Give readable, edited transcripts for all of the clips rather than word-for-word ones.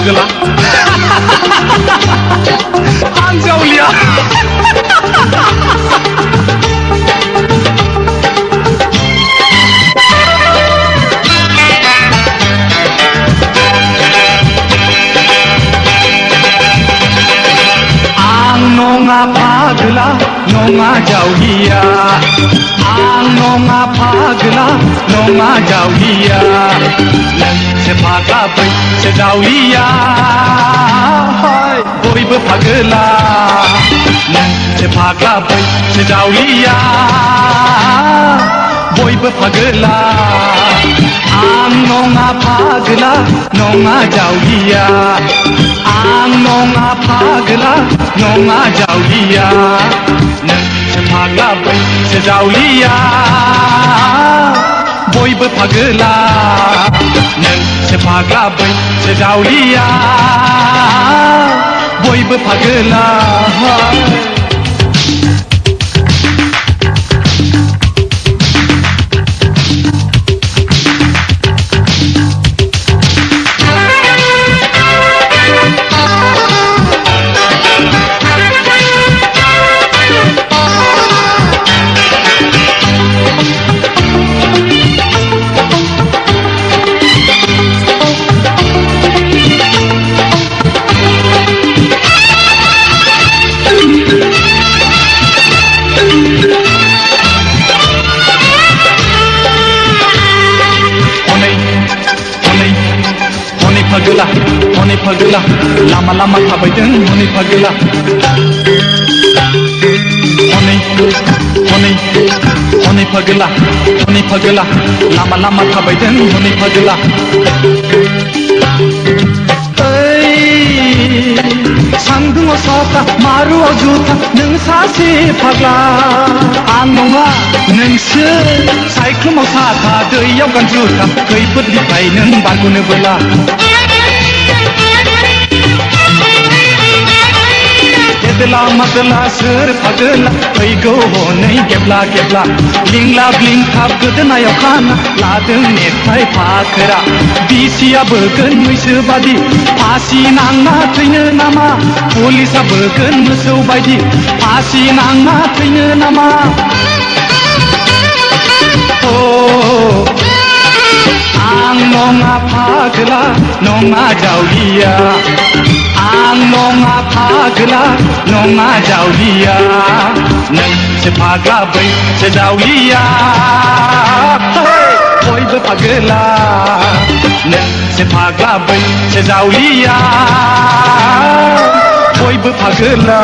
फागला आं जावलिया नङा फागला नङा जावलिया आं नङा फागला नङा जावलिया नोंसो फाग्ला बैसो जावलिया बयबो फागला नोंसो फाग्ला बैसो जावलिया बयबो फागला आं नङा फागला नङा जावलिया आं नङा फागला नङा जावलिया नोंसो फाग्ला बैसो जावलिया बयबो फागला नोंसो फाग्ला बैसो जावलिया बयबो फागला फागला हनै फागला लामा लामा थाबायदों हनै फागला हनै हनै हनै फागला लामा लामा थाबायदों हनै फागला सान्दुङाव साथा मारुआव जुथा नों सासे फाग्ला आं नङा नोंसो सायख्लुमाव साथा दैयाव गान जुथा खैफोदनिफ्राय नों बारग'नोबोला एदला मादला सोर फागला फैगौ हनै गेब्ला गेब्ला लिंलाब लिंथाब गोदोनायाव खाना लादों नेथाय फाखोरा बिसिया बोगोन मैसो बादि फासि नांना थैनो नामा पुलिसा बोगोन मोसौ बायदि फासि नांना थैनो नामा आं नङा फागला नङा जावलिया आं नङा फागला नङा जावलिया नोंसो फाग्ला बैसो जावलिया बयबो फागला नोंसो फाग्ला बैसो जावलिया बयबो फागला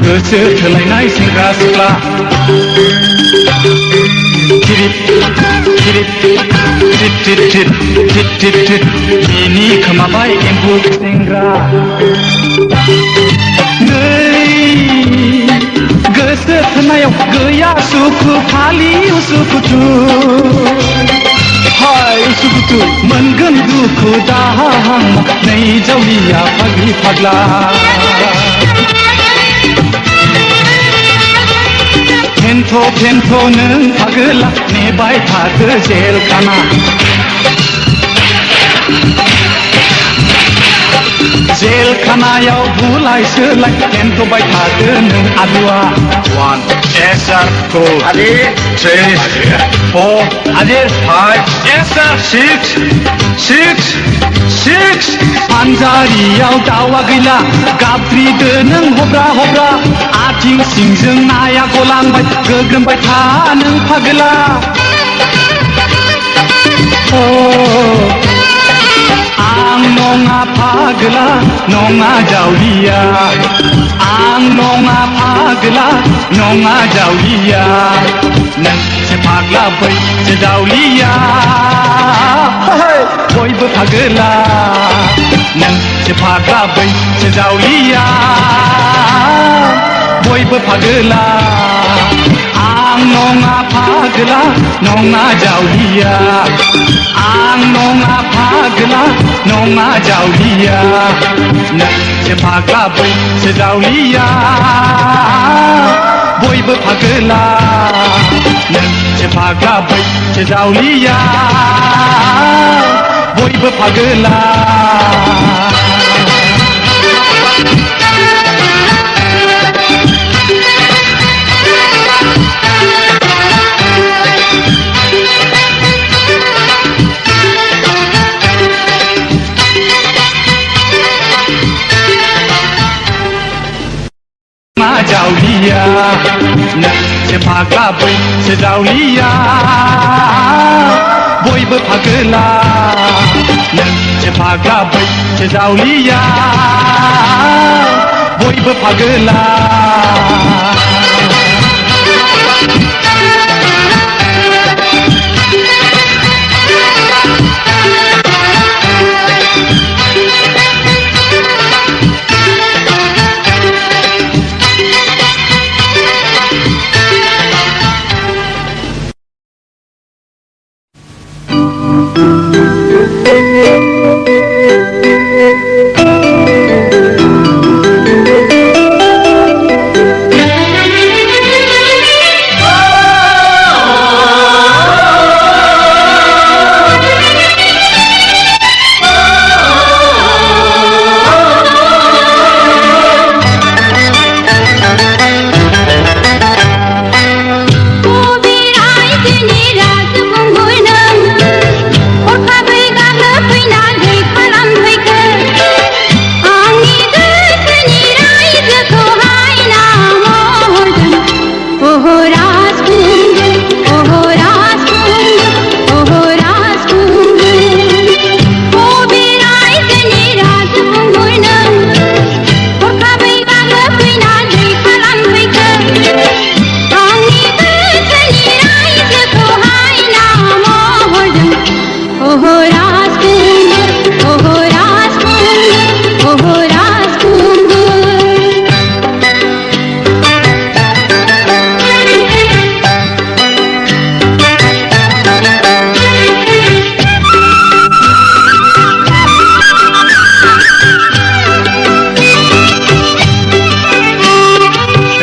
गोसो थोलायनाय सेंग्रा सिख्ला बिनि खोमाबाय एम्बु सेंग्रा गोसो थोनायाव गैया सुखु खालि उसुखुथु हाय उसुखुथु मोनगोन दुखु दाहा नै जावलिया फाग्लि फाग्ला फेन्थ' नों फागला नेबाय थादो जेलखाना जेलखानायाव बुलाय सोलाय फेन्थ'बाय थादो नों आलुआ 1 SR 2 Adir 3 4 Adir 5 SR 6 पानजारियाव दावा गैला गाब्रिदो नों हब्रा हब्रा आथिं सिंजों नाया गलांबाय गोग्रोमबाय था नों फागला आं नङा फागला नङा जावलिया आं नङा फाग्ला नङा जावलिया नोंसो फाग्ला बैसो जावलिया बयबो फागोला नोंसो फाग्ला बैसो जावलिया बयबो फागोला आं नङा फाग्ला नङा जावलिया आं नङा फाग्ला नङा जावलिया नोंसो फाग्ला बैसो जावलिया बयबो फागोला नोंसो फाग्ला बैसो जावलिया बयबो फागोला जावलिया नोंसो फाग्ला बैसो जावलिया बयबो फागोला नोंसो फाग्ला बैसो जावलिया बयबो फागोला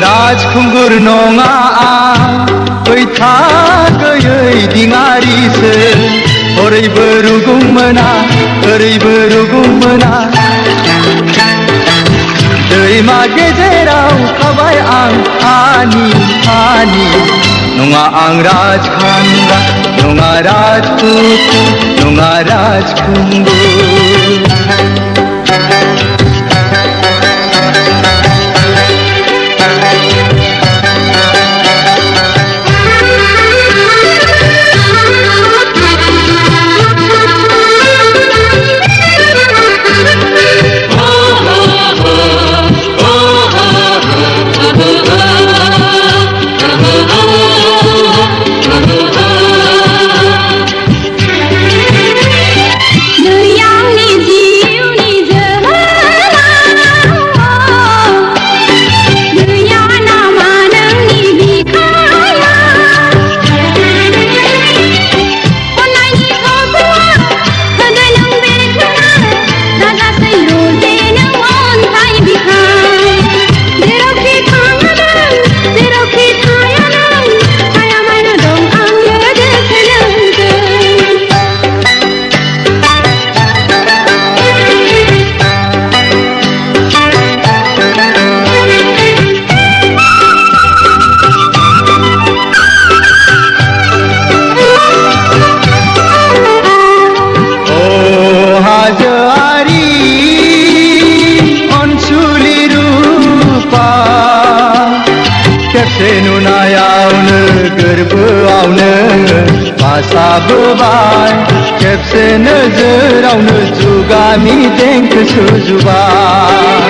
राजखुंगुर नङा आं बैथा गैयै दिङारिसो ओरैबो रुगुं मोना ओरैबो रुगुं मोना दैमा गेजेराव थाबाय आं आनि आनि नङा आं राजखान्दा नङा राजपुत नङा राजखुंगुर नुनायावनो गोरबोआवनो बासाबोबाय खेबसे नोजोरावनो जुगामि देंखो सुजुबाय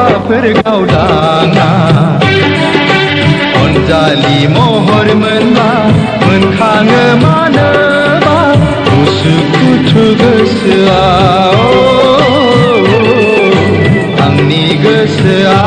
अखाफोर गावदाङा अनजालि महर मोनबा मोनखाङो मानोबा उसुखुथु गोसोआ आंनि गोसोआ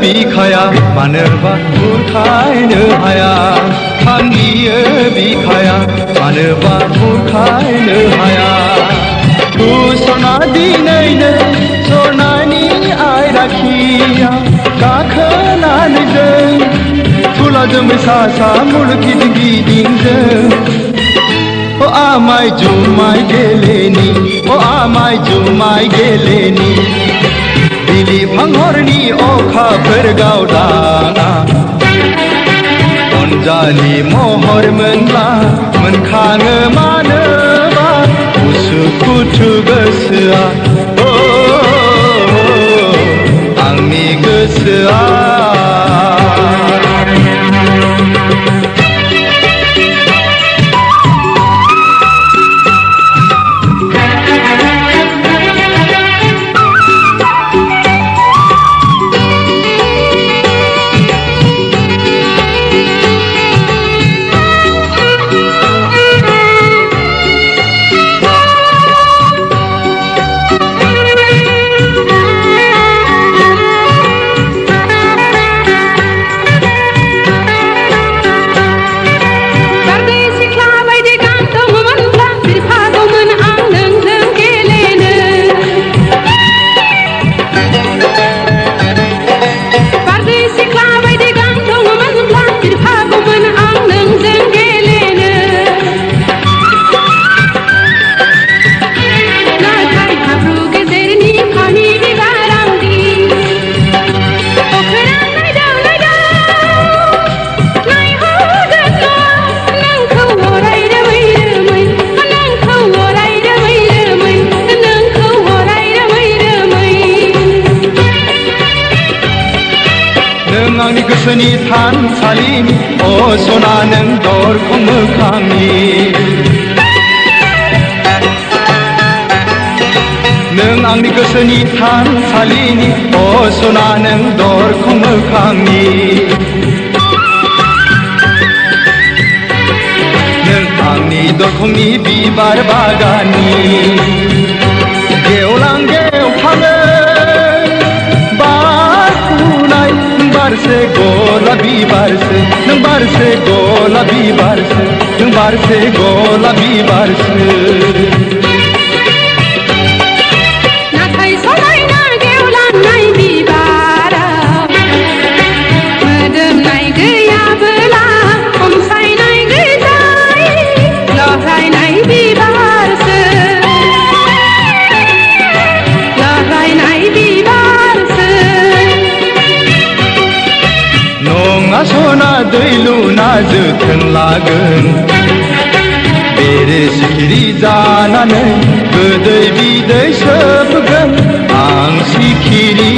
बिखाया मानोबा बुरखायनो हाया फानलियो बिखाया मानोबा बुरखायनो हाया सना दिनैनो सनानि आयराखिया गाखोनानै जों थुला जोमै सा सा मुलुग गिदिं गिदिंजों आमाय जुमाय गेलेनि आमाय जुमाय गेलेनि बिलिफां हरनि अखाफोर गावदाङा अनजालि महर मोनब्ला मोनखाङो मानोबा उसुखुथु गोसोआ आंनि गोसोआ आंनि गोसोनि थानसालिनि सना नों दरखं मोखांनि नों आंनि गोसोनि थानसालिनि सना नों दरखं मोखांनि नों आंनि दरखंनि बिबार बागाननि गेवलां गेवथाङो बारसे गलाबी बारसे नों बारसे गलाबी बारसे नों बारसे गलाबी बारसे नाथाय समायना गेवलांनाय बिबारा मोदोमनाय गैयाबोला खमसायनाय गैजाय लहरायनाय बिबारसो लहरायनाय बिबारसो नङा सना दै लुना जोथोन लागोन बेरे सिखिरि जानानै गोदै बिदै सोबगोन आं सिखिरि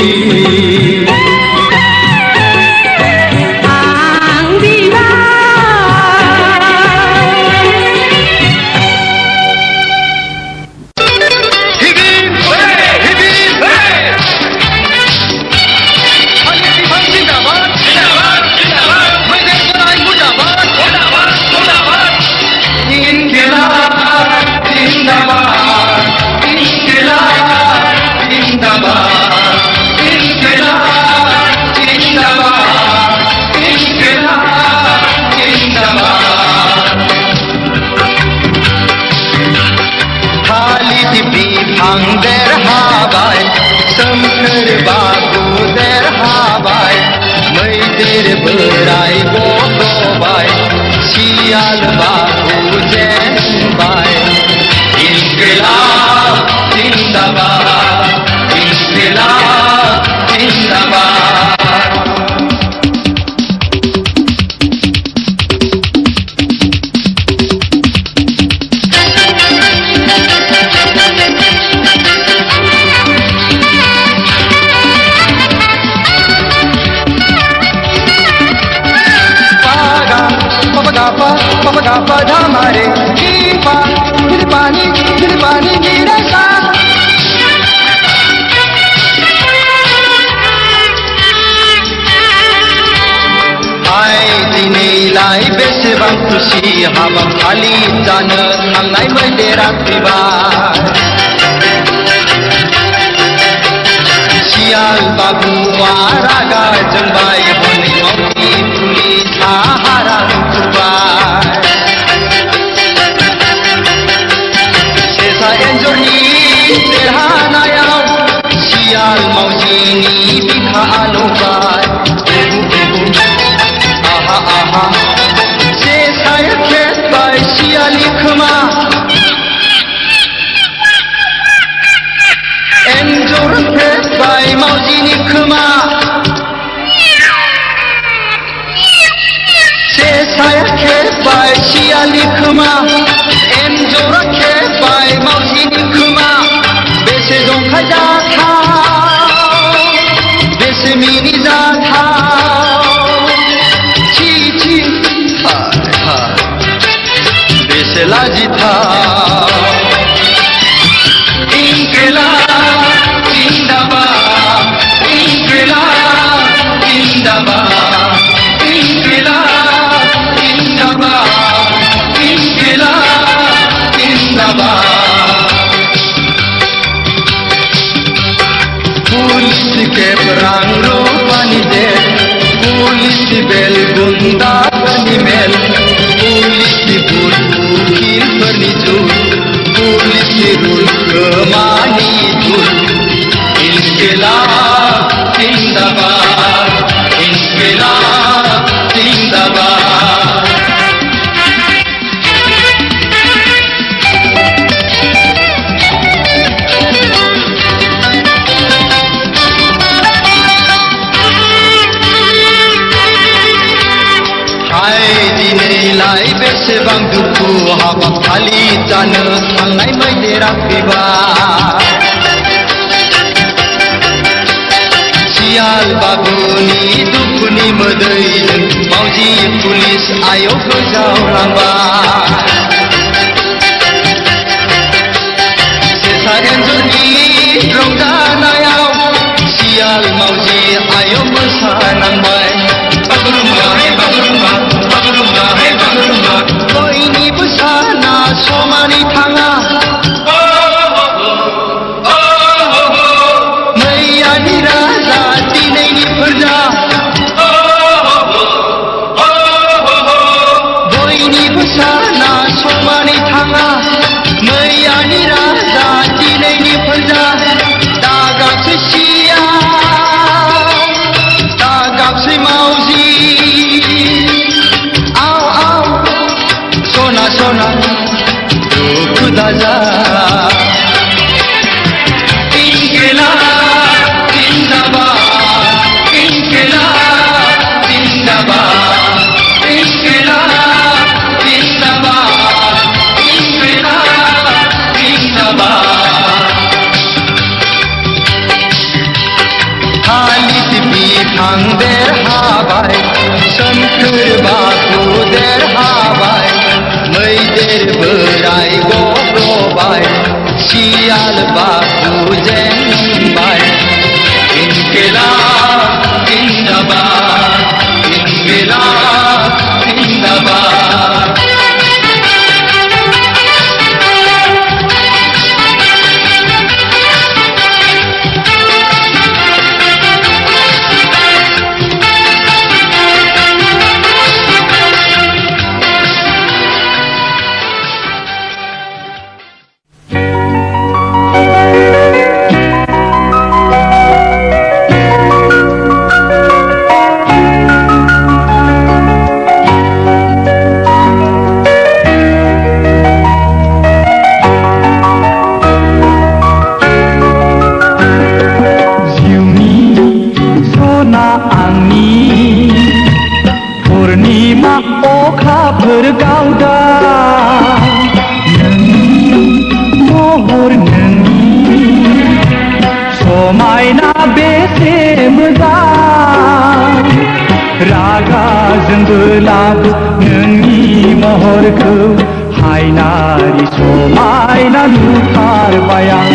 Zindabad, मैदेर बोराय गबोबाय सियाल बाबु जेनबाय इनकिलाब जिंदाबाद इनकिलाब जिंदाबाद Papa gapa dhamare kipa dilipani nirasa Hai dinilai besebaं खुशी हाबाफारि जानो थांनाय मैदेरा फैबाय सियाल बाबुआ रागा जोंबाय हनै मावजि पुलिसा हारा नुबाय सेसा एन्जरनि देरहानायाव सियाल मावजिनि बिखा आलौबाय आहा आहा सेसाया खेबबाय सियालनि खोमा एन्जर खेबबाय मावजिनि खोमा सेसाया खेबबाय सियालनि खोमा एन्जरा खेबबाय मावजिनि खोमा बेसे जंखाय जाथाव बेसे मिनिजाथाव छी छी हाय हाय बेसे लाजिथाव इनकिलाब जिंदाबाद इनकिलाब जिंदाबाद इनकिलाब जिंदाबाद इनकिलाब जिंदाबाद पुलिस के रंग रूपानी दे पुलिस बेल गुंडा बनी मेल पुलिस बुट उखिलफोरनि जुट पुलिस रुल खोमानि जुट इनकिलाब जिंदाबाद इनकिलाब जिंदाबाद दिनैलाय बेसेबां दुखु हाबाफारि जानो थांनाय मैदेरा फैबाय सियाल बाबुनि दुखुनि मोदैजों मावजि पुलिस आयौ गोजावलांबाय सेसा एन्जरनि रंजानायाव सियाल मावजि आयौ मोसानांबाय बागुरुम्बा हे बागुरुम्बा बागुरुम्बा हे बागुरुम्बा बयनिबो साना समानै थाङा मैयानि राजा दिनैनि फोरजा बयनिबो साना समानै थाङा मैयानि राजा दिनैनि फोरजा दागाबसै सियाल दागाबसै मावजि सोना दुखु दाजा इनकिलाब जिंदाबाद इनकिलाब जिंदाबाद इनकिलाब जिंदाबाद इनकिलाब जिंदाबाद खालिद बिफां देरहाबाय सोमखोर बाथौ देरहाबाय मैदेर बोराय गबोबाय सियाल बाबु जेनबाय इनकिलाब जिंदाबाद इनकिलाब जिंदाबाद आंनि पुर्निमा अखाफोर गावदा नोंनि महर नोंनि समायना बेसे मोजां रागा जोंबोलाबो नोंनि महरखौ हायनारि समायना नुथारबाय आं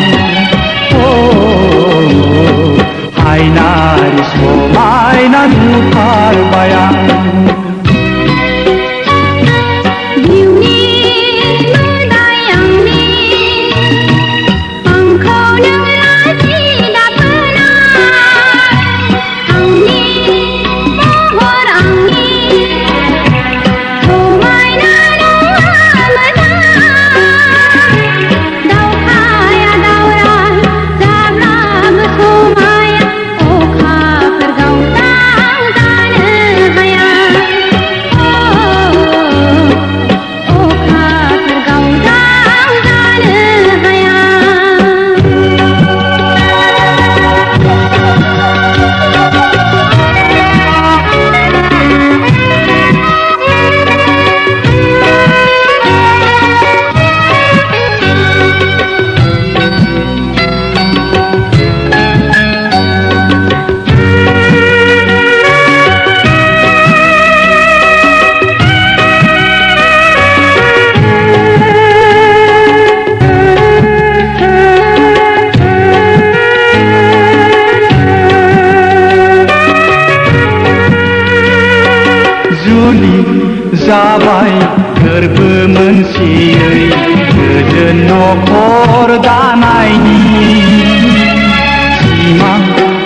हायनारि समायना नुथारबाय आं जाबाय गोरबो मोनसेयै गोजोन नखर दानायनि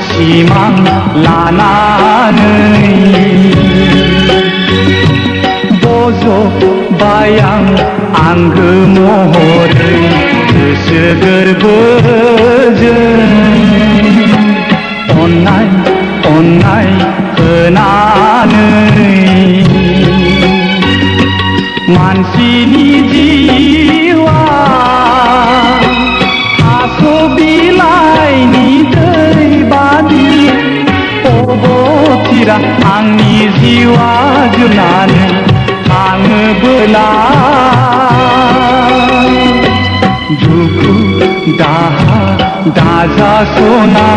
सिमां लानानै बज'बाय आं आंगो महरै गोसो गोरबोजों अननाय होनानै मानसिनि जिउआ थास' बिलाइनि दै बादि अबथिरा आंनि जिउआ जोबनानै थाङोबोला दुखु दाहा दाजासना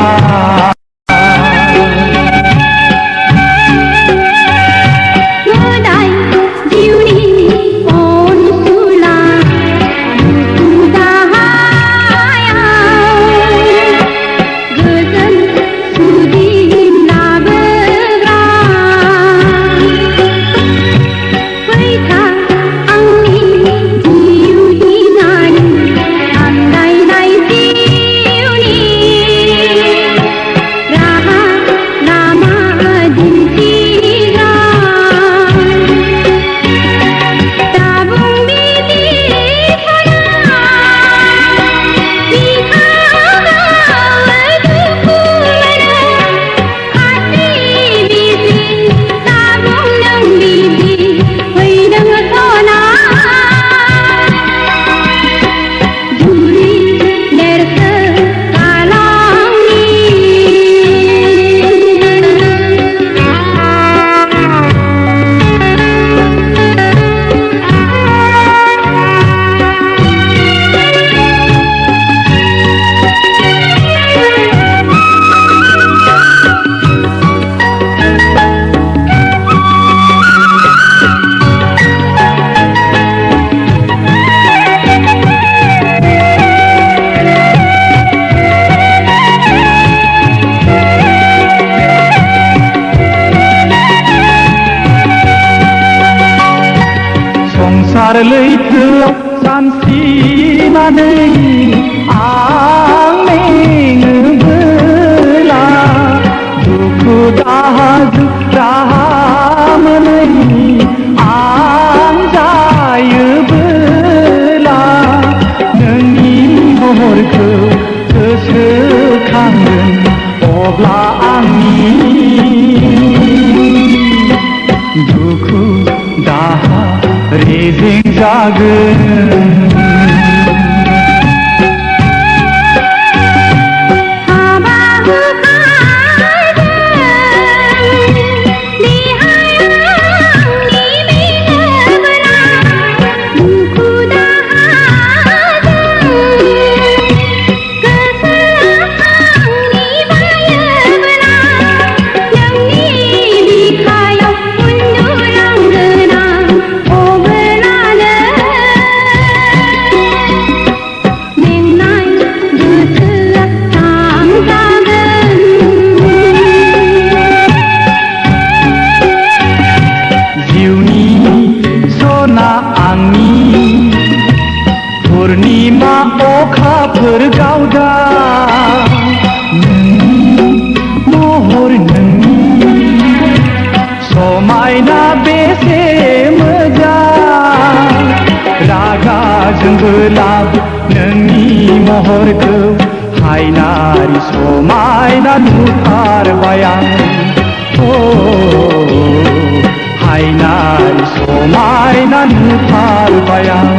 लैथोआव सानस्रिनानै आं मेङोबोला दुखु दाहाजों राहा मोनै आं जायोबोला नोंनि महरखौ गोसोखांगोन अब्ला आंनि दुखु दाहा रेजें जागोन हाबा नायबोलाबो नोंनि महरखौ हायनारि समायना नुथारबाय आं हायनारि समायना नुथारबाय आं